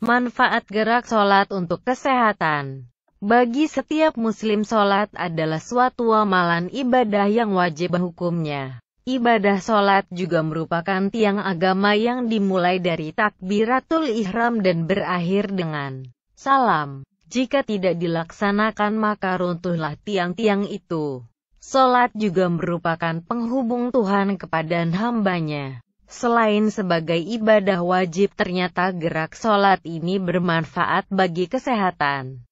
Manfaat gerak sholat untuk kesehatan. Bagi setiap muslim, sholat adalah suatu amalan ibadah yang wajib hukumnya. Ibadah sholat juga merupakan tiang agama yang dimulai dari takbiratul ihram dan berakhir dengan salam. Jika tidak dilaksanakan maka runtuhlah tiang-tiang itu. Sholat juga merupakan penghubung Tuhan kepada hambanya. Selain sebagai ibadah wajib, ternyata gerak sholat ini bermanfaat bagi kesehatan.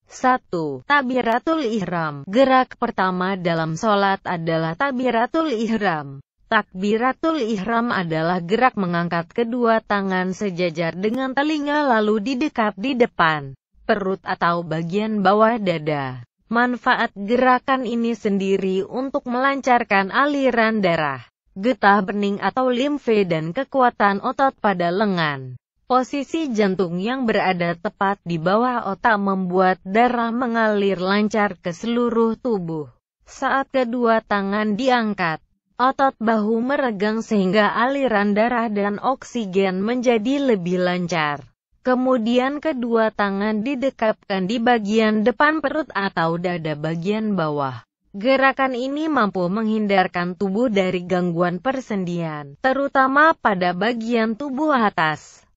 1. Takbiratul ihram. Gerak pertama dalam sholat adalah takbiratul ihram. Takbiratul ihram adalah gerak mengangkat kedua tangan sejajar dengan telinga lalu didekap di depan perut atau bagian bawah dada. Manfaat gerakan ini sendiri untuk melancarkan aliran darah, getah bening atau limfe dan kekuatan otot pada lengan. Posisi jantung yang berada tepat di bawah otak membuat darah mengalir lancar ke seluruh tubuh. Saat kedua tangan diangkat, otot bahu meregang sehingga aliran darah dan oksigen menjadi lebih lancar. Kemudian kedua tangan didekapkan di bagian depan perut atau dada bagian bawah. Gerakan ini mampu menghindarkan tubuh dari gangguan persendian, terutama pada bagian tubuh atas.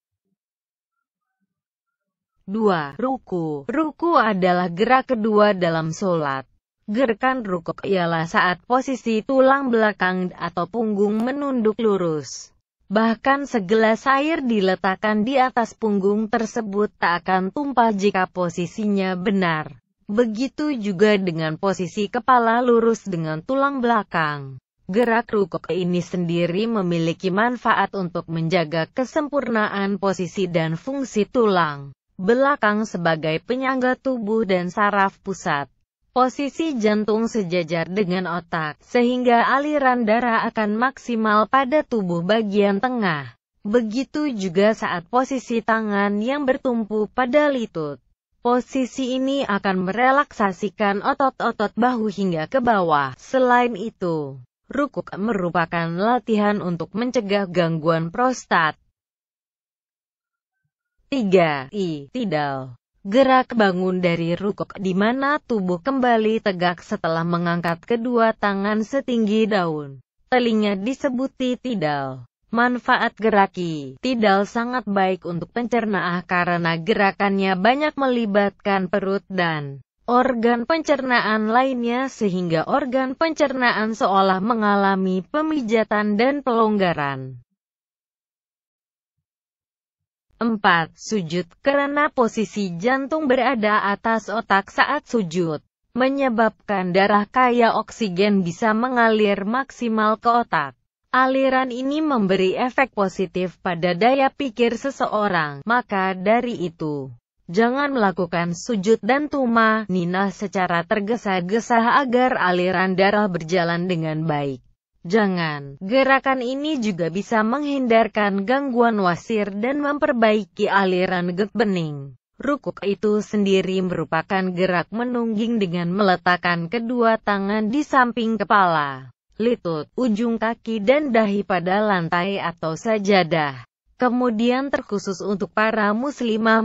2. Ruku. Ruku adalah gerak kedua dalam sholat. Gerakan ruku ialah saat posisi tulang belakang atau punggung menunduk lurus. Bahkan segelas air diletakkan di atas punggung tersebut tak akan tumpah jika posisinya benar. Begitu juga dengan posisi kepala lurus dengan tulang belakang. Gerak ruku ini sendiri memiliki manfaat untuk menjaga kesempurnaan posisi dan fungsi tulang belakang sebagai penyangga tubuh dan saraf pusat. Posisi jantung sejajar dengan otak, sehingga aliran darah akan maksimal pada tubuh bagian tengah. Begitu juga saat posisi tangan yang bertumpu pada lutut. Posisi ini akan merelaksasikan otot-otot bahu hingga ke bawah. Selain itu, ruku merupakan latihan untuk mencegah gangguan prostat. 3. I'tidal. Gerak bangun dari rukuk di mana tubuh kembali tegak setelah mengangkat kedua tangan setinggi daun telinga disebut i'tidal. Manfaat gerak i'tidal sangat baik untuk pencernaan karena gerakannya banyak melibatkan perut dan organ pencernaan lainnya sehingga organ pencernaan seolah mengalami pemijatan dan pelonggaran. 4. Sujud. Karena posisi jantung berada atas otak saat sujud, menyebabkan darah kaya oksigen bisa mengalir maksimal ke otak. Aliran ini memberi efek positif pada daya pikir seseorang. Maka dari itu, jangan melakukan sujud dan tumaninah secara tergesa-gesa agar aliran darah berjalan dengan baik. Jangan. Gerakan ini juga bisa menghindarkan gangguan wasir dan memperbaiki aliran getah bening. Rukuk itu sendiri merupakan gerak menungging dengan meletakkan kedua tangan di samping kepala, lutut, ujung kaki dan dahi pada lantai atau sajadah. Kemudian terkhusus untuk para muslimah,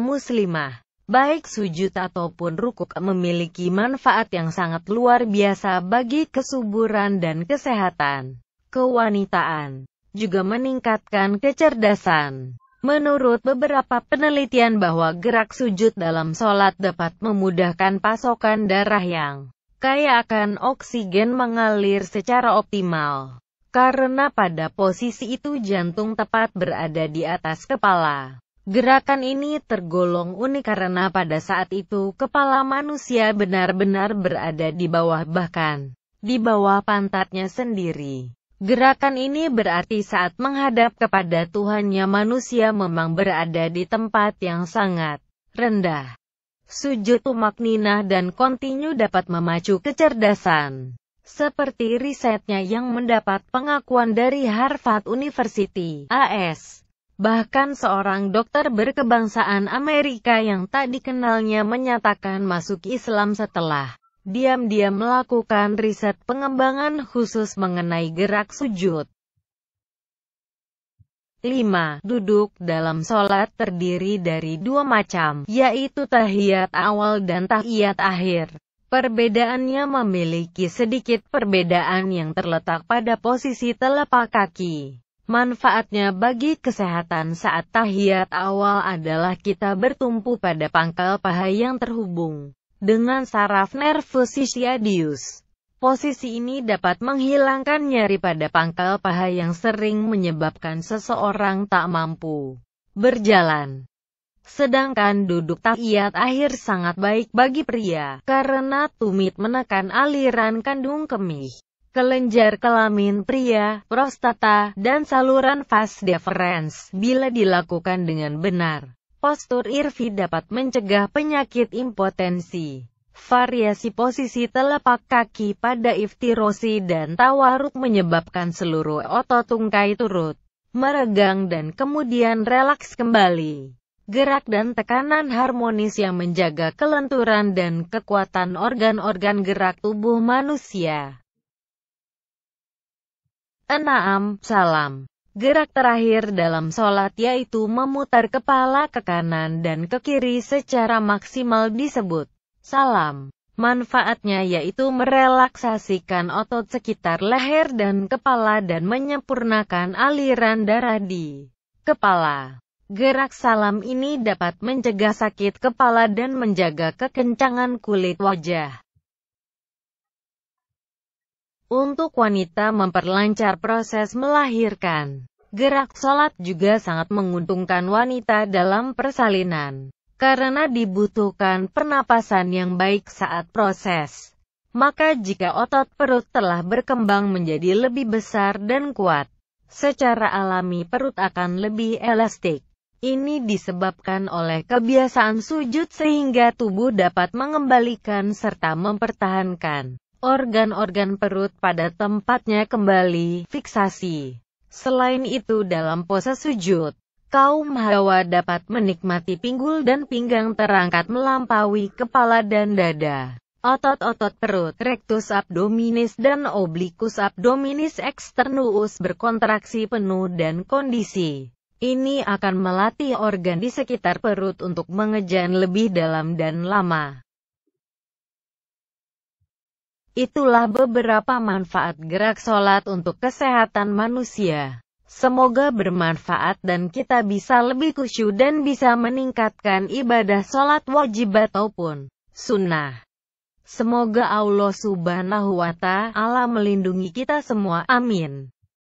baik sujud ataupun rukuk memiliki manfaat yang sangat luar biasa bagi kesuburan dan kesehatan. Kewanitaan juga meningkatkan kecerdasan. Menurut beberapa penelitian bahwa gerak sujud dalam sholat dapat memudahkan pasokan darah yang kaya akan oksigen mengalir secara optimal. Karena pada posisi itu jantung tepat berada di atas kepala. Gerakan ini tergolong unik karena pada saat itu kepala manusia benar-benar berada di bawah, bahkan di bawah pantatnya sendiri. Gerakan ini berarti saat menghadap kepada Tuhannya manusia memang berada di tempat yang sangat rendah. Sujud tumakninah dan kontinu dapat memacu kecerdasan. Seperti risetnya yang mendapat pengakuan dari Harvard University, AS. Bahkan seorang dokter berkebangsaan Amerika yang tak dikenalnya menyatakan masuk Islam setelah diam-diam melakukan riset pengembangan khusus mengenai gerak sujud. 5. Duduk dalam sholat terdiri dari dua macam, yaitu tahiyat awal dan tahiyat akhir. Perbedaannya memiliki sedikit perbedaan yang terletak pada posisi telapak kaki. Manfaatnya bagi kesehatan saat tahiyat awal adalah kita bertumpu pada pangkal paha yang terhubung dengan saraf nervus ischiadius. Posisi ini dapat menghilangkan nyeri pada pangkal paha yang sering menyebabkan seseorang tak mampu berjalan. Sedangkan duduk tahiyat akhir sangat baik bagi pria, karena tumit menekan aliran kandung kemih, kelenjar kelamin pria, prostata, dan saluran vas deferens. Bila dilakukan dengan benar, postur IRFI dapat mencegah penyakit impotensi. Variasi posisi telapak kaki pada iftirosi dan tawaruk menyebabkan seluruh otot tungkai turut meregang dan kemudian relaks kembali. Gerak dan tekanan harmonis yang menjaga kelenturan dan kekuatan organ-organ gerak tubuh manusia. 6. Salam. Gerak terakhir dalam sholat yaitu memutar kepala ke kanan dan ke kiri secara maksimal disebut salam. Manfaatnya yaitu merelaksasikan otot sekitar leher dan kepala dan menyempurnakan aliran darah di kepala. Gerak salam ini dapat mencegah sakit kepala dan menjaga kekencangan kulit wajah. Untuk wanita memperlancar proses melahirkan. Gerak sholat juga sangat menguntungkan wanita dalam persalinan, karena dibutuhkan pernapasan yang baik saat proses. Maka jika otot perut telah berkembang menjadi lebih besar dan kuat, secara alami perut akan lebih elastik. Ini disebabkan oleh kebiasaan sujud sehingga tubuh dapat mengembalikan serta mempertahankan organ-organ perut pada tempatnya kembali fiksasi. Selain itu dalam pose sujud, kaum hawa dapat menikmati pinggul dan pinggang terangkat melampaui kepala dan dada. Otot-otot perut, rectus abdominis dan obliquus abdominis externus berkontraksi penuh dan kondisi ini akan melatih organ di sekitar perut untuk mengejan lebih dalam dan lama. Itulah beberapa manfaat gerak sholat untuk kesehatan manusia. Semoga bermanfaat dan kita bisa lebih khusyuk dan bisa meningkatkan ibadah sholat wajib ataupun sunnah. Semoga Allah Subhanahu wa Ta'ala melindungi kita semua. Amin.